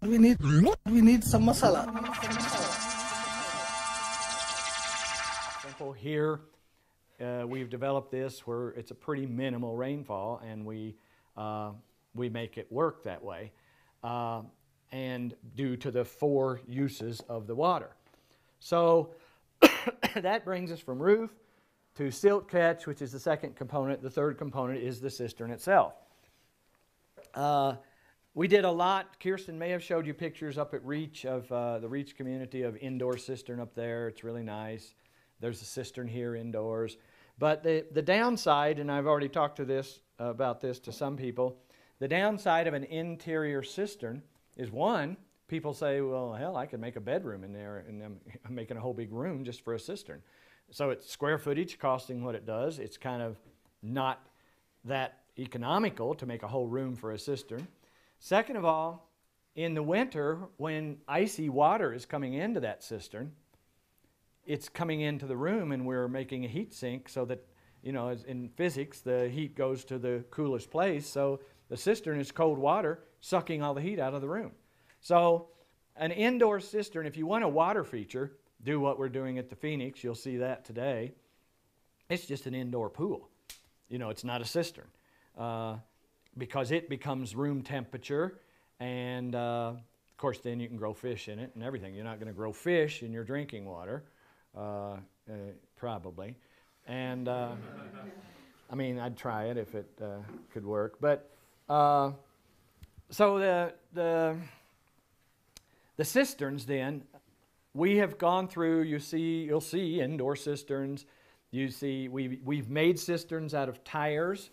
We need some masala. Simple here. We've developed this where it's a pretty minimal rainfall, and we make it work that way, and due to the 4 uses of the water. So that brings us from roof to silt catch, which is the second component. The third component is the cistern itself. We did a lot. Kirsten may have showed you pictures up at Reach of the Reach community of indoor cistern up there. It's really nice. There's a cistern here indoors. But the downside, and I've already talked about this to some people, the downside of an interior cistern is, one, people say, well, hell, I could make a bedroom in there, and I'm making a whole big room just for a cistern. So it's square footage costing what it does. It's kind of not that economical to make a whole room for a cistern. Second of all, in the winter, when icy water is coming into that cistern, it's coming into the room, and we're making a heat sink so that, you know, as in physics, the heat goes to the coolest place. So the cistern is cold water sucking all the heat out of the room. So an indoor cistern, if you want a water feature, do what we're doing at the Phoenix. You'll see that today. It's just an indoor pool. You know, it's not a cistern because it becomes room temperature, and of course then you can grow fish in it and everything. You're not going to grow fish in your drinking water, probably. And I mean, I'd try it if it could work. But so the cisterns then, we have gone through. You'll see indoor cisterns. You see we've made cisterns out of tires,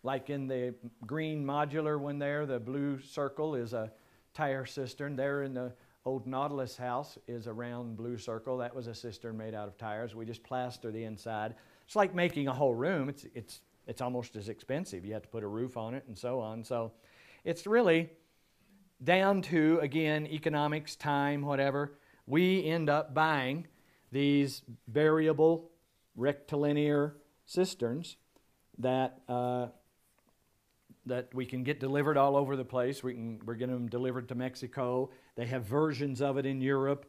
like in the green modular one there. The blue circle is a tire cistern. There in the old Nautilus house is a round blue circle. That was a cistern made out of tires. We just plaster the inside. It's like making a whole room. It's almost as expensive. You have to put a roof on it and so on. So it's really down to, again, economics, time, whatever. We end up buying these variable rectilinear cisterns that we can get delivered all over the place. We're getting them delivered to Mexico. They have versions of it in Europe.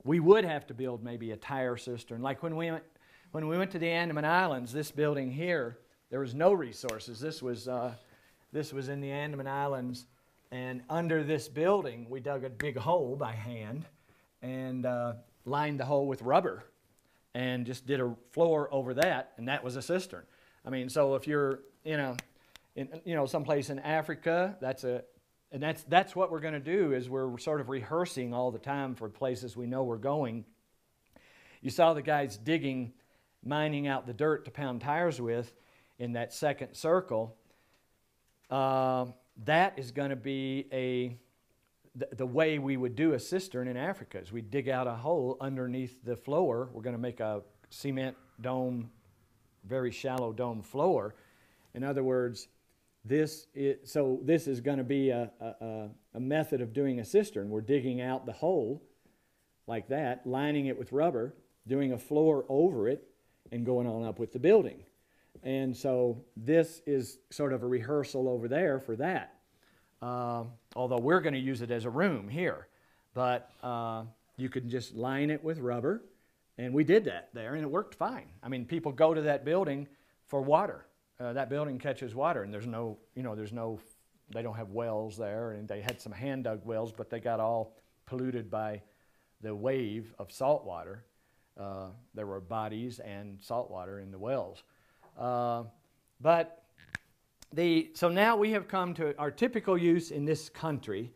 We would have to build maybe a tire cistern. Like when we went to the Andaman Islands, this building here, there was no resources. This was in the Andaman Islands, and under this building, we dug a big hole by hand and lined the hole with rubber and just did a floor over that, and that was a cistern. I mean, so if you're someplace in Africa, that's what we're going to do. Is we're sort of rehearsing all the time for places we know we're going. You saw the guys mining out the dirt to pound tires with in that second circle. That is going to be the way we would do a cistern in Africa. Is we dig out a hole underneath the floor. We're going to make a cement dome, very shallow dome floor. In other words, this is going to be a method of doing a cistern. We're digging out the hole like that, lining it with rubber, doing a floor over it, and going on up with the building. And so this is sort of a rehearsal over there for that. Although we're going to use it as a room here. But you can just line it with rubber. And we did that there, and it worked fine. I mean, people go to that building for water. That building catches water, and they don't have wells there, and they had some hand-dug wells, but they got all polluted by the wave of salt water. There were bodies and salt water in the wells. So now we have come to our typical use in this country,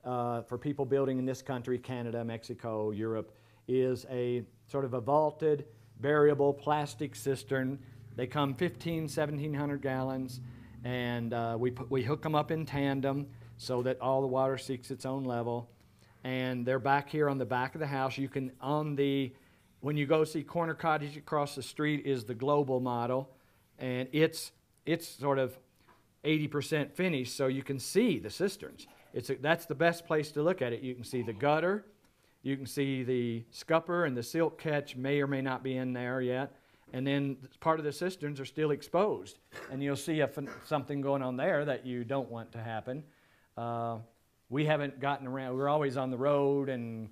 for people building in this country, Canada, Mexico, Europe, is a sort of a vaulted, variable plastic cistern. They come 1,700 gallons, and we hook them up in tandem so that all the water seeks its own level. And they're back here on the back of the house. You can, when you go see Corner Cottage across the street is the global model, and it's sort of 80% finished, so you can see the cisterns. That's the best place to look at it. You can see the gutter, you can see the scupper, and the silt catch may or may not be in there yet. and then part of the cisterns are still exposed, and you'll see something going on there that you don't want to happen. We haven't gotten around, we're always on the road and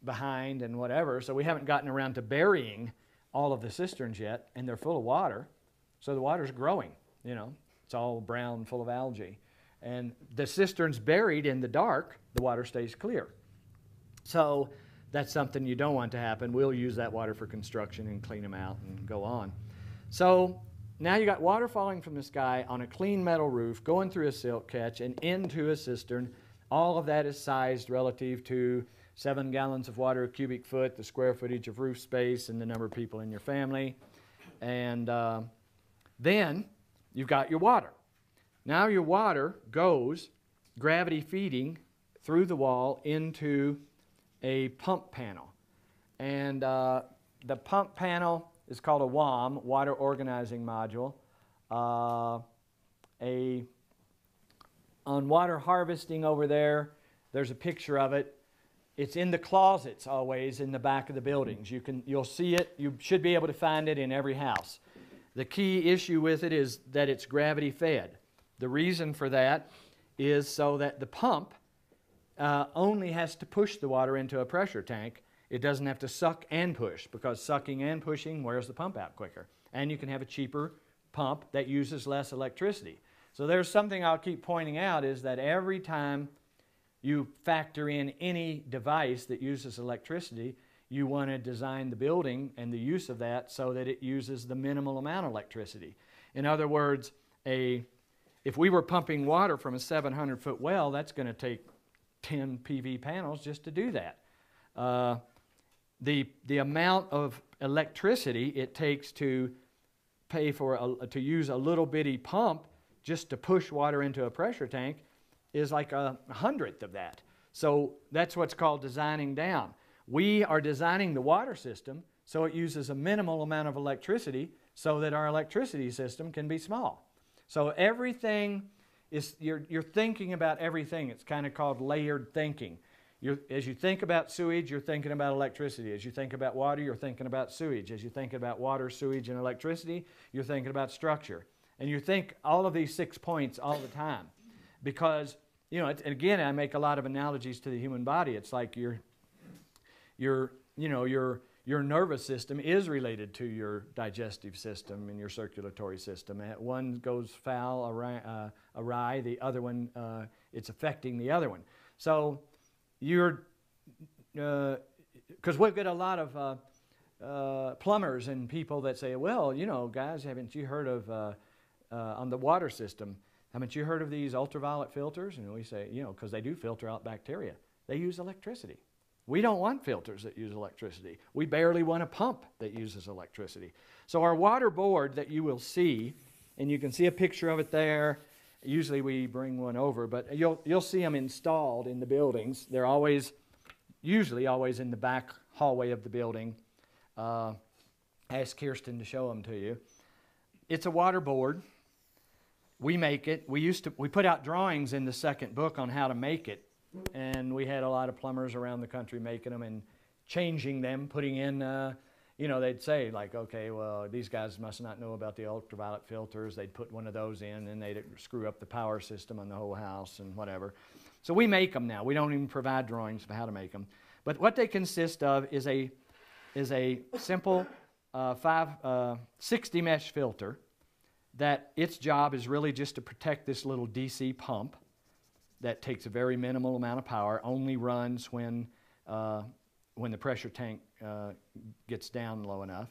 behind and whatever, so we haven't gotten around to burying all of the cisterns yet, and they're full of water, so the water's growing, you know. It's all brown, full of algae. And the cistern's buried in the dark, the water stays clear. So that's something you don't want to happen. We'll use that water for construction and clean them out and go on. So now you got water falling from the sky on a clean metal roof, going through a silt catch and into a cistern. All of that is sized relative to 7 gallons of water a cubic foot, the square footage of roof space, and the number of people in your family. And then you've got your water. Now your water goes gravity feeding through the wall into a pump panel. And the pump panel is called a WOM, Water Organizing Module. On water harvesting over there, there's a picture of it. It's in the closets always in the back of the buildings. You'll see it. You should be able to find it in every house. The key issue with it is that it's gravity fed. The reason for that is so that the pump only has to push the water into a pressure tank. It doesn't have to suck and push, because sucking and pushing wears the pump out quicker. And you can have a cheaper pump that uses less electricity. So there's something I'll keep pointing out, is that every time you factor in any device that uses electricity, you want to design the building and the use of that so that it uses the minimal amount of electricity. In other words, if we were pumping water from a 700-foot well, that's going to take 10 PV panels just to do that. The amount of electricity it takes to pay for to use a little bitty pump just to push water into a pressure tank is like a 100th of that. So that's what's called designing down. We are designing the water system so it uses a minimal amount of electricity so that our electricity system can be small. So everything is, you're thinking about everything. It's kind of called layered thinking. As you think about sewage, you're thinking about electricity. As you think about water, you're thinking about sewage. As you think about water, sewage, and electricity, you're thinking about structure. And you think all of these 6 points all the time. Because, you know, again, I make a lot of analogies to the human body. It's like your nervous system is related to your digestive system and your circulatory system. One goes foul, awry, the other one, it's affecting the other one. So because we've got a lot of plumbers and people that say, well, you know, guys, haven't you heard of, on the water system, haven't you heard of these ultraviolet filters? And we say, you know, because they do filter out bacteria. They use electricity. We don't want filters that use electricity. We barely want a pump that uses electricity. So our water board that you will see, and you can see a picture of it there. Usually we bring one over, but you'll see them installed in the buildings. They're usually always in the back hallway of the building. Ask Kirsten to show them to you. It's a water board. We make it. We put out drawings in the second book on how to make it. And we had a lot of plumbers around the country making them and changing them, putting in, you know, they'd say like, okay, well, these guys must not know about the ultraviolet filters. They'd put one of those in and they'd screw up the power system on the whole house and whatever. So we make them now. We don't even provide drawings of how to make them. But what they consist of is a simple 60 mesh filter that its job is really just to protect this little DC pump that takes a very minimal amount of power, only runs when the pressure tank gets down low enough.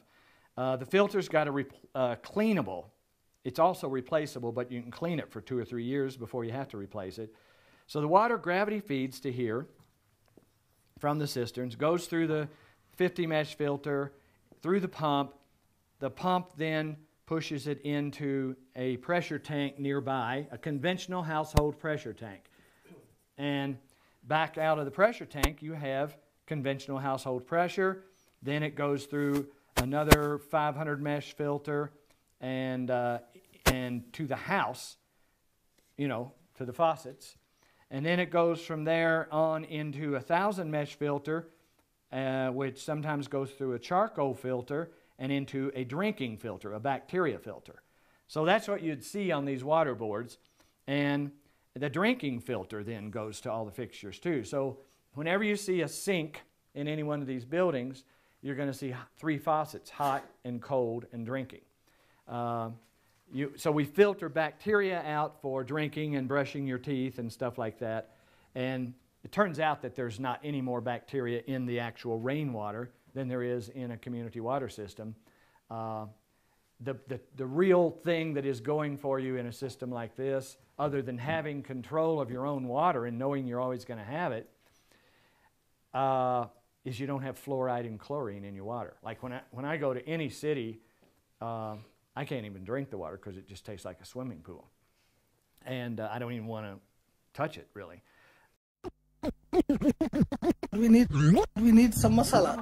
The filter's got a cleanable. It's also replaceable, but you can clean it for 2 or 3 years before you have to replace it. So the water gravity feeds to here from the cisterns, goes through the 50 mesh filter, through the pump. The pump then pushes it into a pressure tank nearby, a conventional household pressure tank. And back out of the pressure tank, you have conventional household pressure. Then it goes through another 500 mesh filter and to the house, you know, to the faucets. And then it goes from there on into a 1,000 mesh filter, which sometimes goes through a charcoal filter and into a drinking filter, a bacteria filter. So that's what you'd see on these water boards. And the drinking filter then goes to all the fixtures too. So whenever you see a sink in any one of these buildings, you're going to see 3 faucets, hot and cold and drinking. So we filter bacteria out for drinking and brushing your teeth and stuff like that. And it turns out that there's not any more bacteria in the actual rainwater than there is in a community water system. The real thing that is going for you in a system like this, other than having control of your own water and knowing you're always going to have it, is you don't have fluoride and chlorine in your water. Like when I go to any city, I can't even drink the water because it just tastes like a swimming pool. And I don't even want to touch it, really. We need some masala.